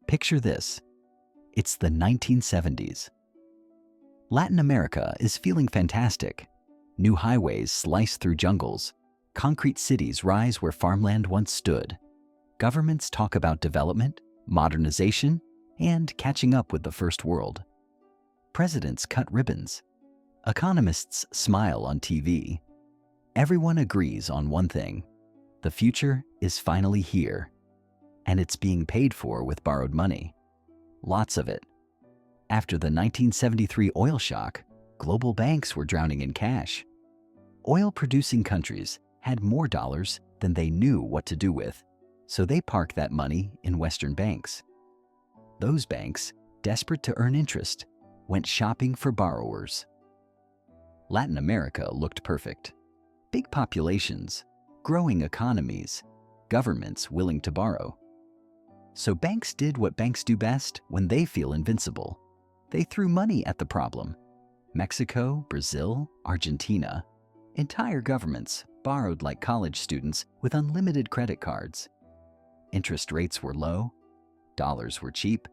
Picture this. It's the 1970s. Latin America is feeling fantastic. New highways slice through jungles. Concrete cities rise where farmland once stood. Governments talk about development, modernization, and catching up with the first world. Presidents cut ribbons. Economists smile on TV. Everyone agrees on one thing. The future is finally here. And it's being paid for with borrowed money. Lots of it. After the 1973 oil shock, global banks were drowning in cash. Oil-producing countries had more dollars than they knew what to do with, so they parked that money in Western banks. Those banks, desperate to earn interest, went shopping for borrowers. Latin America looked perfect. Big populations, growing economies, governments willing to borrow. So banks did what banks do best when they feel invincible. They threw money at the problem. Mexico, Brazil, Argentina, entire governments borrowed like college students with unlimited credit cards. Interest rates were low, dollars were cheap,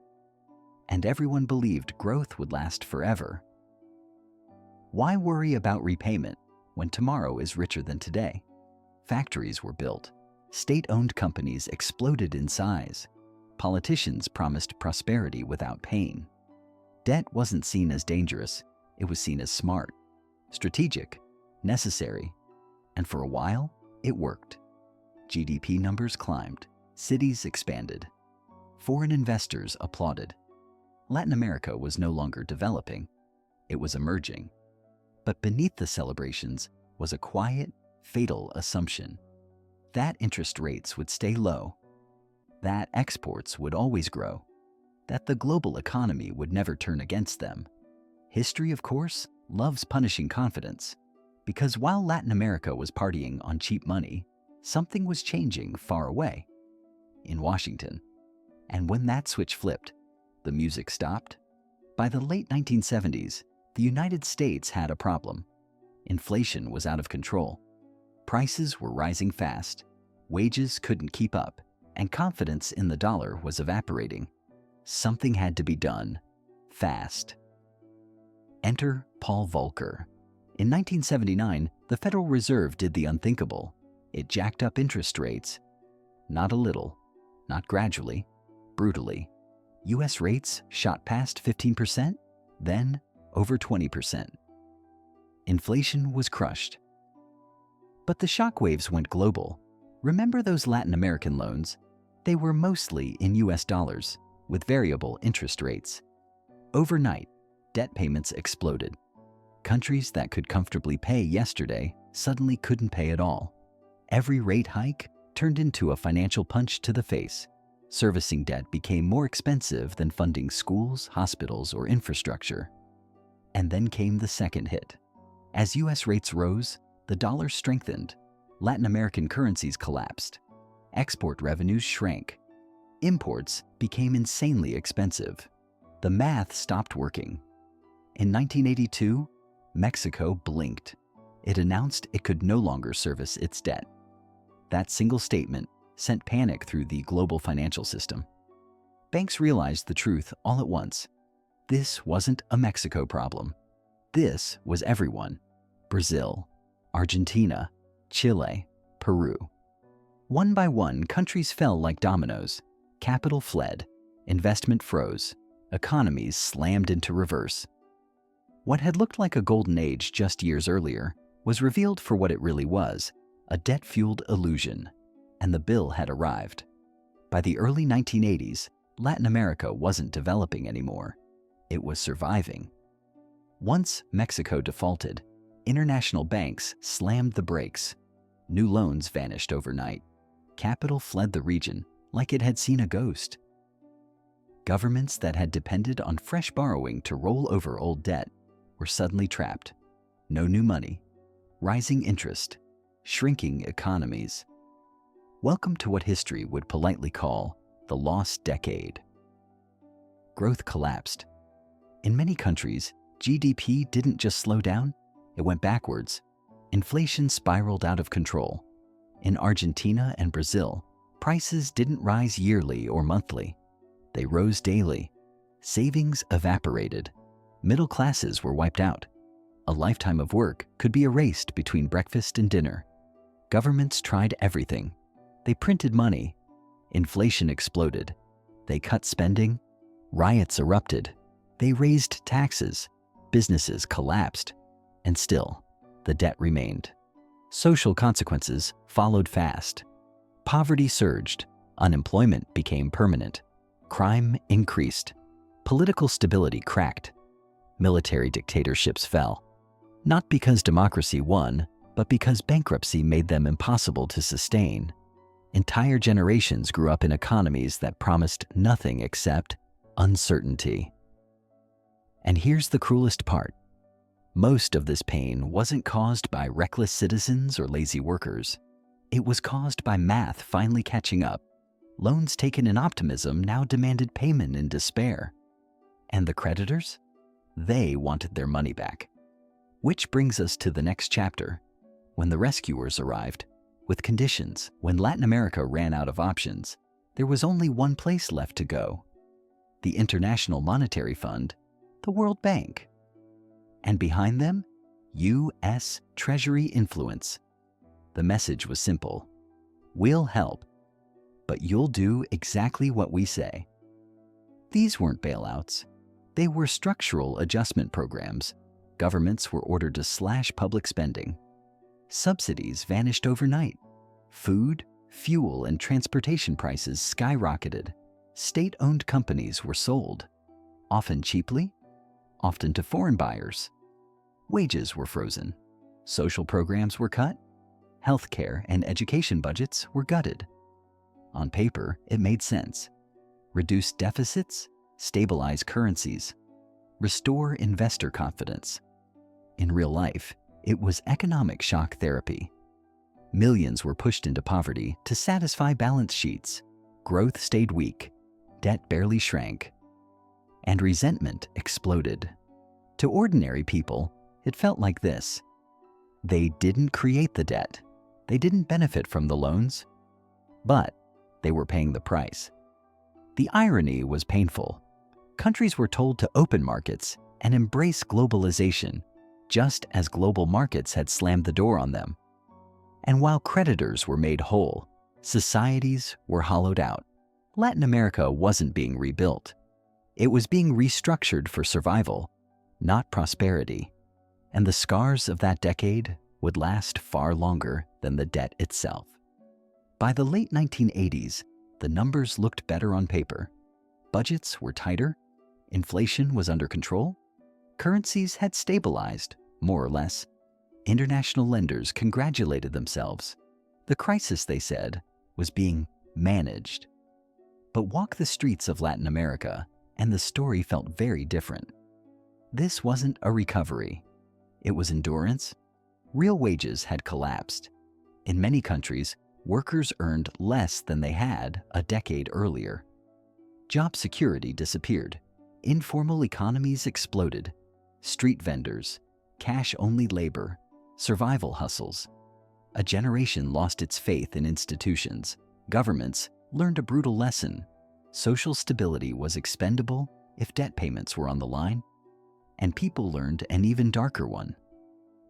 and everyone believed growth would last forever. Why worry about repayment when tomorrow is richer than today? Factories were built. State-owned companies exploded in size. Politicians promised prosperity without pain. Debt wasn't seen as dangerous. It was seen as smart, strategic, necessary. And for a while, it worked. GDP numbers climbed. Cities expanded. Foreign investors applauded. Latin America was no longer developing. It was emerging. But beneath the celebrations was a quiet, fatal assumption. That interest rates would stay low. That exports would always grow. That the global economy would never turn against them. History, of course, loves punishing confidence. Because while Latin America was partying on cheap money, something was changing far away. In Washington. And when that switch flipped, the music stopped. By the late 1970s, the United States had a problem. Inflation was out of control. Prices were rising fast. Wages couldn't keep up, and confidence in the dollar was evaporating. Something had to be done, fast. Enter Paul Volcker. In 1979, the Federal Reserve did the unthinkable. It jacked up interest rates. Not a little, not gradually, brutally. US rates shot past 15%, then over 20%. Inflation was crushed. But the shockwaves went global. Remember those Latin American loans? They were mostly in US dollars, with variable interest rates. Overnight, debt payments exploded. Countries that could comfortably pay yesterday suddenly couldn't pay at all. Every rate hike turned into a financial punch to the face. Servicing debt became more expensive than funding schools, hospitals, or infrastructure. And then came the second hit. As US rates rose, the dollar strengthened. Latin American currencies collapsed. Export revenues shrank. Imports became insanely expensive. The math stopped working. In 1982, Mexico blinked. It announced it could no longer service its debt. That single statement sent panic through the global financial system. Banks realized the truth all at once. This wasn't a Mexico problem. This was everyone. Brazil, Argentina, Chile, Peru. One by one, countries fell like dominoes. Capital fled. Investment froze. Economies slammed into reverse. What had looked like a golden age just years earlier was revealed for what it really was, a debt-fueled illusion. And the bill had arrived. By the early 1980s, Latin America wasn't developing anymore. It was surviving. Once Mexico defaulted, international banks slammed the brakes. New loans vanished overnight. Capital fled the region like it had seen a ghost. Governments that had depended on fresh borrowing to roll over old debt were suddenly trapped. No new money, rising interest, shrinking economies. Welcome to what history would politely call the lost decade. Growth collapsed. In many countries, GDP didn't just slow down, it went backwards. Inflation spiraled out of control. In Argentina and Brazil, prices didn't rise yearly or monthly. They rose daily. Savings evaporated. Middle classes were wiped out. A lifetime of work could be erased between breakfast and dinner. Governments tried everything. They printed money. Inflation exploded. They cut spending. Riots erupted. They raised taxes. Businesses collapsed. And still, the debt remained. Social consequences followed fast. Poverty surged. Unemployment became permanent. Crime increased. Political stability cracked. Military dictatorships fell. Not because democracy won, but because bankruptcy made them impossible to sustain. Entire generations grew up in economies that promised nothing except uncertainty. And here's the cruelest part. Most of this pain wasn't caused by reckless citizens or lazy workers. It was caused by math finally catching up. Loans taken in optimism now demanded payment in despair. And the creditors? They wanted their money back. Which brings us to the next chapter, when the rescuers arrived. With conditions, when Latin America ran out of options, there was only one place left to go: the International Monetary Fund, the World Bank. And behind them, U.S. Treasury influence. The message was simple: we'll help, but you'll do exactly what we say. These weren't bailouts. They were structural adjustment programs. Governments were ordered to slash public spending. Subsidies vanished overnight. Food, fuel, and transportation prices skyrocketed. State-owned companies were sold, often cheaply, often to foreign buyers. Wages were frozen. Social programs were cut. Healthcare and education budgets were gutted. On paper, it made sense. Reduce deficits, stabilize currencies, restore investor confidence. In real life, it was economic shock therapy. Millions were pushed into poverty to satisfy balance sheets. Growth stayed weak. Debt barely shrank. And resentment exploded. To ordinary people, it felt like this: they didn't create the debt. They didn't benefit from the loans, but they were paying the price. The irony was painful. Countries were told to open markets and embrace globalization, just as global markets had slammed the door on them. And while creditors were made whole, societies were hollowed out. Latin America wasn't being rebuilt. It was being restructured for survival, not prosperity. And the scars of that decade would last far longer than the debt itself. By the late 1980s, the numbers looked better on paper. Budgets were tighter, inflation was under control, currencies had stabilized, more or less. International lenders congratulated themselves. The crisis, they said, was being managed. But walk the streets of Latin America, and the story felt very different. This wasn't a recovery. It was endurance. Real wages had collapsed. In many countries, workers earned less than they had a decade earlier. Job security disappeared. Informal economies exploded. Street vendors, cash-only labor, survival hustles. A generation lost its faith in institutions. Governments learned a brutal lesson. Social stability was expendable if debt payments were on the line. And people learned an even darker one.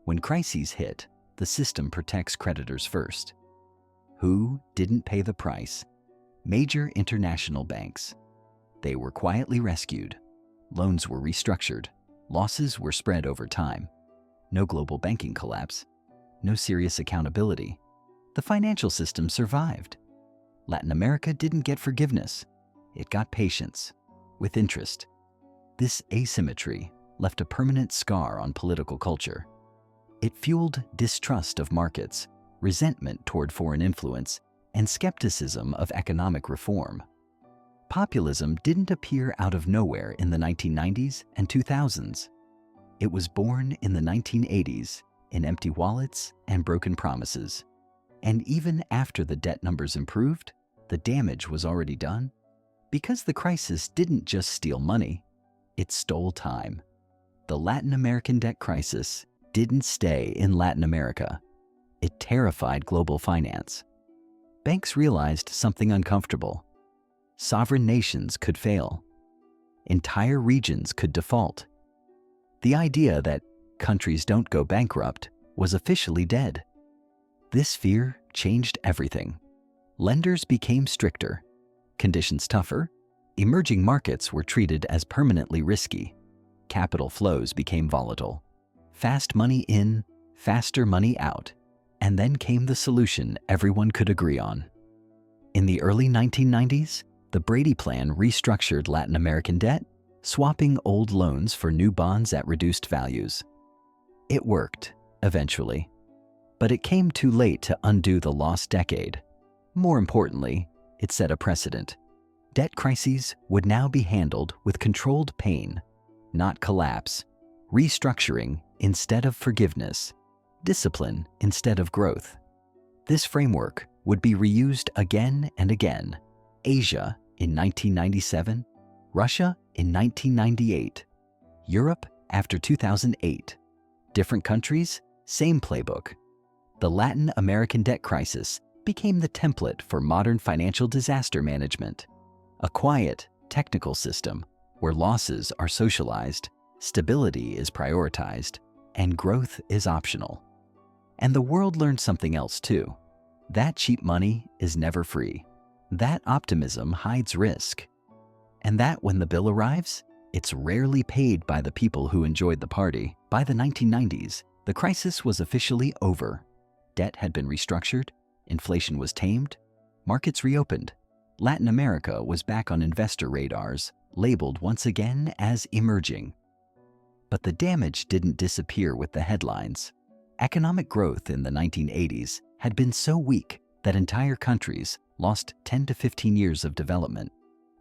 When crises hit, the system protects creditors first. Who didn't pay the price? Major international banks. They were quietly rescued. Loans were restructured. Losses were spread over time. No global banking collapse. No serious accountability. The financial system survived. Latin America didn't get forgiveness. It got patience, with interest. This asymmetry left a permanent scar on political culture. It fueled distrust of markets, resentment toward foreign influence, and skepticism of economic reform. Populism didn't appear out of nowhere in the 1990s and 2000s. It was born in the 1980s in empty wallets and broken promises. And even after the debt numbers improved, the damage was already done. Because the crisis didn't just steal money, it stole time. The Latin American debt crisis didn't stay in Latin America. It terrified global finance. Banks realized something uncomfortable. sovereign nations could fail. Entire regions could default. The idea that countries don't go bankrupt was officially dead. This fear changed everything. Lenders became stricter, conditions tougher, emerging markets were treated as permanently risky, capital flows became volatile, fast money in, faster money out, and then came the solution everyone could agree on. In the early 1990s, the Brady Plan restructured Latin American debt, swapping old loans for new bonds at reduced values. It worked, eventually, but it came too late to undo the lost decade. More importantly, it set a precedent. Debt crises would now be handled with controlled pain, not collapse, restructuring instead of forgiveness, discipline instead of growth. This framework would be reused again and again. Asia in 1997, Russia in 1998, Europe after 2008. Different countries, same playbook. The Latin American debt crisis became the template for modern financial disaster management. A quiet, technical system where losses are socialized, stability is prioritized, and growth is optional. And the world learned something else too. That cheap money is never free. That optimism hides risk. And that when the bill arrives, it's rarely paid by the people who enjoyed the party. By the 1990s, the crisis was officially over. Debt had been restructured, inflation was tamed, markets reopened. Latin America was back on investor radars, labeled once again as emerging. But the damage didn't disappear with the headlines. Economic growth in the 1980s had been so weak that entire countries lost 10 to 15 years of development.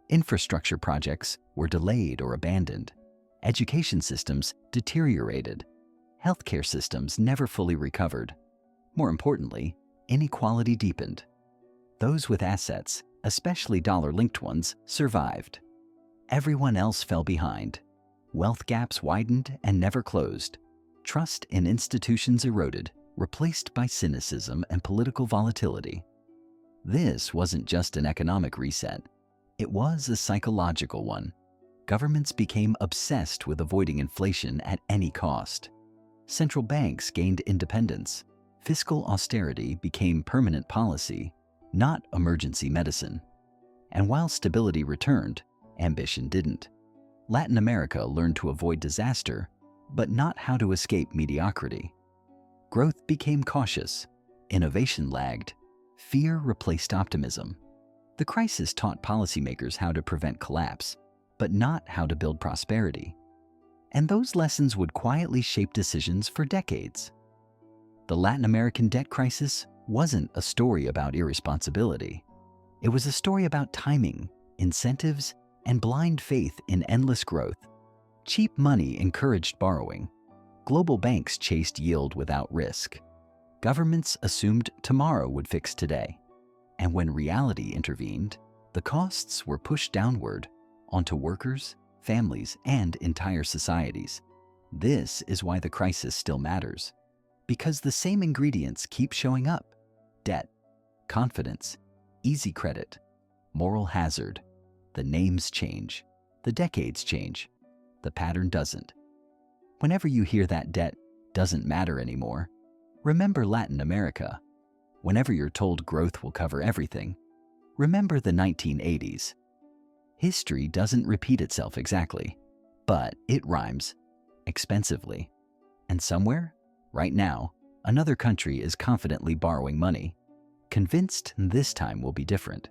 Infrastructure projects were delayed or abandoned. Education systems deteriorated. Healthcare systems never fully recovered. More importantly, inequality deepened. Those with assets, especially dollar-linked ones, survived. Everyone else fell behind. Wealth gaps widened and never closed. Trust in institutions eroded, replaced by cynicism and political volatility. This wasn't just an economic reset. It was a psychological one. Governments became obsessed with avoiding inflation at any cost. Central banks gained independence. Fiscal austerity became permanent policy, not emergency medicine. And while stability returned, ambition didn't. Latin America learned to avoid disaster, but not how to escape mediocrity. Growth became cautious, innovation lagged, fear replaced optimism. The crisis taught policymakers how to prevent collapse, but not how to build prosperity. And those lessons would quietly shape decisions for decades. The Latin American debt crisis wasn't a story about irresponsibility. It was a story about timing, incentives, and blind faith in endless growth. Cheap money encouraged borrowing. Global banks chased yield without risk. Governments assumed tomorrow would fix today. And when reality intervened, the costs were pushed downward onto workers, families, and entire societies. This is why the crisis still matters. Because the same ingredients keep showing up: debt, confidence, easy credit, moral hazard. The names change, the decades change, the pattern doesn't. Whenever you hear that debt doesn't matter anymore, remember Latin America. Whenever you're told growth will cover everything, remember the 1980s. History doesn't repeat itself exactly, but it rhymes expensively. And somewhere, right now, another country is confidently borrowing money, convinced this time will be different.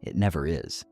It never is.